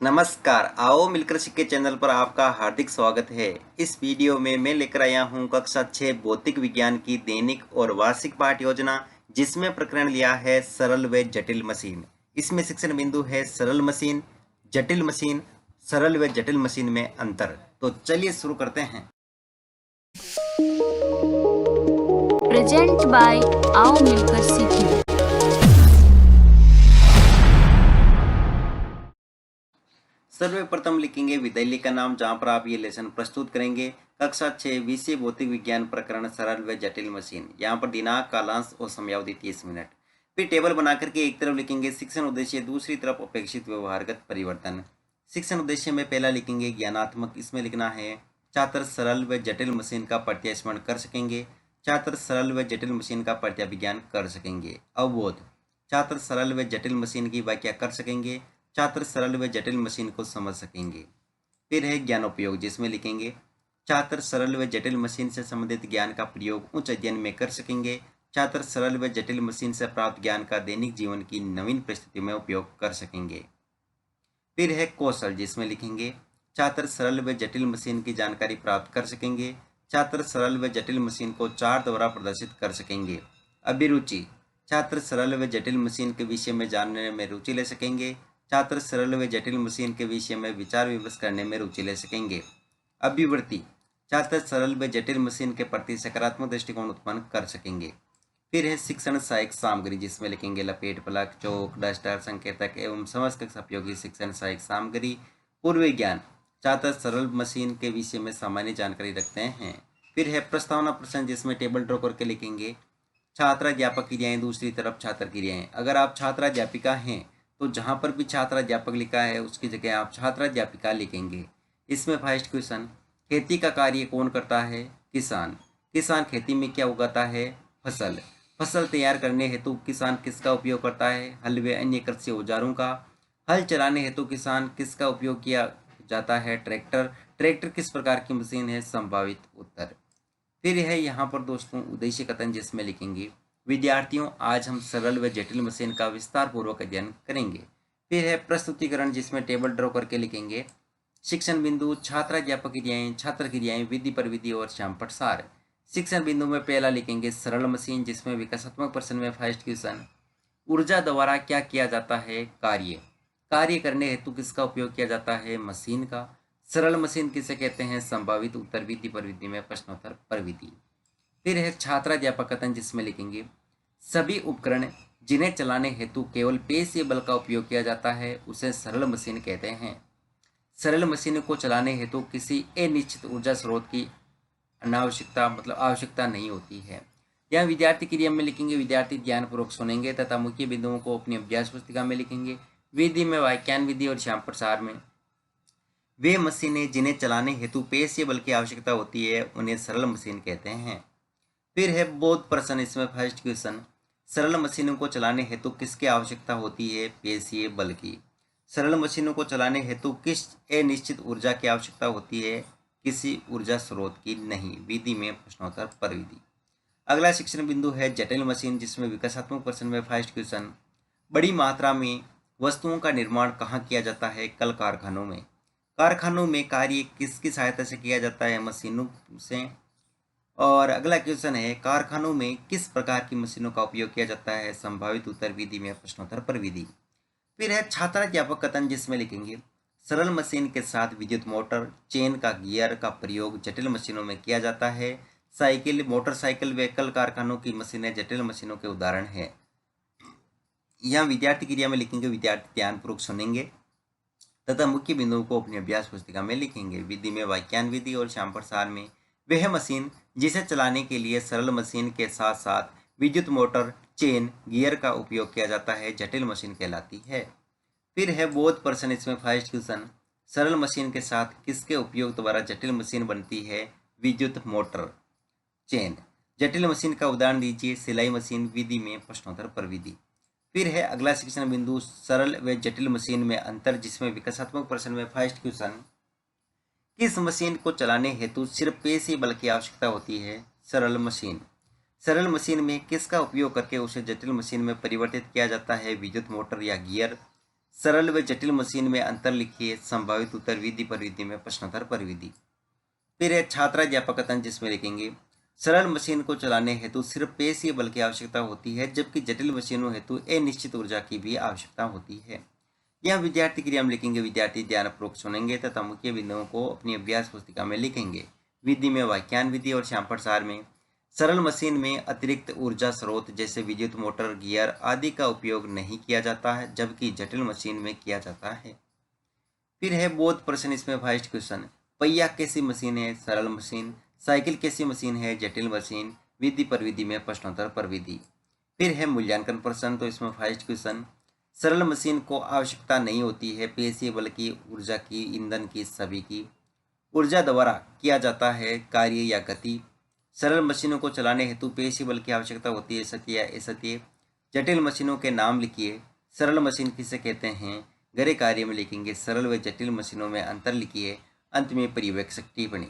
नमस्कार, आओ मिलकर सीखे चैनल पर आपका हार्दिक स्वागत है। इस वीडियो में मैं लेकर आया हूं कक्षा 6 भौतिक विज्ञान की दैनिक और वार्षिक पाठ योजना, जिसमें प्रकरण लिया है सरल व जटिल मशीन। इसमें शिक्षण बिंदु है सरल मशीन, जटिल मशीन, सरल व जटिल मशीन में अंतर। तो चलिए शुरू करते हैं। प्रेजेंट बाय आओ मिलकर सीखें। सर्वप्रथम लिखेंगे विद्यालय का नाम, जहां पर आप ये लेसन प्रस्तुत करेंगे। कक्षा 6 विषय भौतिक विज्ञान प्रकरण सरल व जटिल मशीन। यहाँ पर दिनांक, कालांश और समयावधि 30 मिनट। फिर टेबल बना करके एक तरफ लिखेंगे शिक्षण उद्देश्य, दूसरी तरफ अपेक्षित व्यवहारगत परिवर्तन। शिक्षण उद्देश्य में पहला लिखेंगे ज्ञानात्मक। इसमें लिखना है छात्र सरल व जटिल मशीन का प्रत्यास्मरण कर सकेंगे। छात्र सरल व जटिल मशीन का प्रत्याविज्ञान कर सकेंगे। अवबोध, छात्र सरल व जटिल मशीन की व्याख्या कर सकेंगे। छात्र सरल व जटिल मशीन को समझ सकेंगे। फिर है ज्ञानोपयोग, जिसमें लिखेंगे छात्र सरल व जटिल मशीन से संबंधित ज्ञान का प्रयोग उच्च अध्ययन में कर सकेंगे। छात्र सरल व जटिल मशीन से प्राप्त ज्ञान का दैनिक जीवन की नवीन परिस्थितियों में उपयोग कर सकेंगे। फिर है कौशल, जिसमें लिखेंगे छात्र सरल व जटिल मशीन की जानकारी प्राप्त कर सकेंगे। छात्र सरल व जटिल मशीन को चार्ट द्वारा प्रदर्शित कर सकेंगे। अभिरुचि, छात्र सरल व जटिल मशीन के विषय में जानने में रुचि ले सकेंगे। छात्र सरल व जटिल मशीन के विषय में विचार विमर्श करने में रुचि ले सकेंगे। अभिवृत्ति, छात्र सरल व जटिल मशीन के प्रति सकारात्मक दृष्टिकोण उत्पन्न कर सकेंगे। फिर है शिक्षण सहायक सामग्री, जिसमें लिखेंगे लपेट, प्लक, चौक, डस्टर, संकेतक एवं समस्त उपयोगी शिक्षण सहायक सामग्री। पूर्व ज्ञान, छात्र सरल मशीन के विषय में सामान्य जानकारी रखते हैं। फिर है प्रस्तावना प्रश्न, जिसमें टेबल ड्रॉ करके लिखेंगे छात्राध्यापक क्रियाएं, दूसरी तरफ छात्र क्रियाएं। अगर आप छात्राध्यापिका हैं तो जहां पर भी छात्राध्यापक लिखा है उसकी जगह आप छात्राध्यापिका लिखेंगे। इसमें फर्स्ट क्वेश्चन, खेती का कार्य कौन करता है? किसान। किसान खेती में क्या उगाता है? फसल। फसल तैयार करने हेतु किसान किसका उपयोग करता है? हल व अन्य कृषि औजारों का। हल चलाने हेतु किसान किसका उपयोग किया जाता है? ट्रैक्टर। ट्रैक्टर किस प्रकार की मशीन है? संभावित उत्तर। फिर है यहाँ पर दोस्तों उद्देश्य कथन, जिसमें लिखेंगे विद्यार्थियों, आज हम सरल व जटिल मशीन का विस्तार पूर्वक अध्ययन करेंगे। फिर है प्रस्तुतिकरण, जिसमें टेबल ड्रॉ करके लिखेंगे शिक्षण बिंदु, छात्राध्यापक क्रियाएं, छात्र क्रियाएं, विधि पर विधि और श्यामपट सार। शिक्षण बिंदु में पहला लिखेंगे सरल मशीन, जिसमें विकासात्मक प्रश्न में फर्स्ट क्वेश्चन, ऊर्जा द्वारा क्या किया जाता है? कार्य। कार्य करने हेतु किसका उपयोग किया जाता है? मशीन का। सरल मशीन किसे कहते हैं? संभावित उत्तर, विधि पर विधि में प्रश्नोत्तर पर विधि। फिर है छात्राध्यापक कथन, जिसमें लिखेंगे सभी उपकरण जिन्हें चलाने हेतु केवल पेशीय बल का उपयोग किया जाता है उसे सरल मशीन कहते हैं। सरल मशीन को चलाने हेतु किसी अनिश्चित ऊर्जा स्रोत की आवश्यकता नहीं होती है। यहाँ विद्यार्थी क्रिया में लिखेंगे विद्यार्थी ध्यानपूर्वक सुनेंगे तथा मुख्य बिंदुओं को अपनी अभ्यास पुस्तिका में लिखेंगे। विधि में व्याख्यान विधि और श्याम प्रसार में वे मशीनें जिन्हें चलाने हेतु पेशीय बल की आवश्यकता होती है उन्हें सरल मशीन कहते हैं। फिर है बोध प्रश्न, इसमें फर्स्ट क्वेश्चन, सरल मशीनों को चलाने हेतु किसकी आवश्यकता होती है? पेशीय बल की। सरल मशीनों को चलाने हेतु किस अनिश्चित ऊर्जा की आवश्यकता होती है? किसी ऊर्जा स्रोत की नहीं, विधि में प्रश्नोत्तर पर विधि। अगला शिक्षण बिंदु है जटिल मशीन, जिसमें विकासात्मक प्रश्न में फर्स्ट क्वेश्चन, बड़ी मात्रा में वस्तुओं का निर्माण कहाँ किया जाता है? कल कारखानों में। कारखानों में कार्य किसकी सहायता से किया जाता है? मशीनों से। और अगला क्वेश्चन है कारखानों में किस प्रकार की मशीनों का उपयोग किया जाता है? संभावित उत्तर, विधि में प्रश्नोत्तर पर विधि। फिर है छात्राध्यापक कथन, जिसमें लिखेंगे सरल मशीन के साथ विद्युत मोटर, चेन का गियर का प्रयोग जटिल मशीनों में किया जाता है। साइकिल, मोटरसाइकिल व कल कारखानों की मशीनें जटिल मशीनों के उदाहरण है। यहाँ विद्यार्थी क्रिया में लिखेंगे विद्यार्थी ध्यानपूर्वक सुनेंगे तथा मुख्य बिंदुओं को अपनी अभ्यास पुस्तिका में लिखेंगे। विधि में व्याख्यान विधि और श्याम प्रसार में वह मशीन जिसे चलाने के लिए सरल मशीन के साथ साथ विद्युत मोटर, चेन, गियर का उपयोग किया जाता है जटिल मशीन कहलाती है। फिर है बोध प्रश्न, इसमें फर्स्ट क्वेश्चन, सरल मशीन के साथ किसके उपयोग द्वारा जटिल मशीन बनती है? विद्युत मोटर, चेन। जटिल मशीन का उदाहरण दीजिए। सिलाई मशीन, विधि में प्रश्नोत्तर पर विधि। फिर है अगला शिक्षण बिंदु सरल व जटिल मशीन में अंतर, जिसमें विकासात्मक प्रश्न में फर्स्ट क्वेश्चन, किस मशीन को चलाने हेतु सिर्फ पेशीय बल की आवश्यकता होती है? सरल मशीन। सरल मशीन में किसका उपयोग करके उसे जटिल मशीन में परिवर्तित किया जाता है? विद्युत मोटर या गियर। सरल व जटिल मशीन में अंतर लिखिए। संभावित उत्तर विधि पर विधि में प्रश्नोत्तर पर विधि। फिर है छात्राध्यापक कथन, जिसमें लिखेंगे सरल मशीन को चलाने हेतु सिर्फ पेशीय बल की आवश्यकता होती है, जबकि जटिल मशीनों हेतु अनिश्चित ऊर्जा की भी आवश्यकता होती है। यह विद्यार्थी क्रिया में लिखेंगे। विद्यार्थी ध्यानपूर्वक सुनेंगे तथा मुख्य बिंदुओं को अपनी अभ्यास पुस्तिका में लिखेंगे। विधि में वाक्यान विधि और श्यामपट सार में सरल मशीन में अतिरिक्त ऊर्जा स्रोत जैसे विद्युत मोटर, गियर आदि का उपयोग नहीं किया जाता है, जबकि जटिल मशीन में किया जाता है। फिर है बोध प्रश्न, इसमें फर्स्ट क्वेश्चन, पहिया कैसी मशीन है? सरल मशीन। साइकिल कैसी मशीन है? जटिल मशीन। विधि पर विधि में प्रश्नोत्तर पर विधि। फिर है मूल्यांकन प्रश्न, तो इसमें फर्स्ट क्वेश्चन, सरल मशीन को आवश्यकता नहीं होती है पेशीय बल की, ऊर्जा की, ईंधन की, सभी की। ऊर्जा द्वारा किया जाता है कार्य या गति। सरल मशीनों को चलाने हेतु पेशीय बल की आवश्यकता होती है, सत्य या असत्य। जटिल मशीनों के नाम लिखिए। सरल मशीन किसे कहते हैं? गहरे कार्य में लिखेंगे। सरल व जटिल मशीनों में अंतर लिखिए। अंत में पर्यवेक्षक टिप्पणी।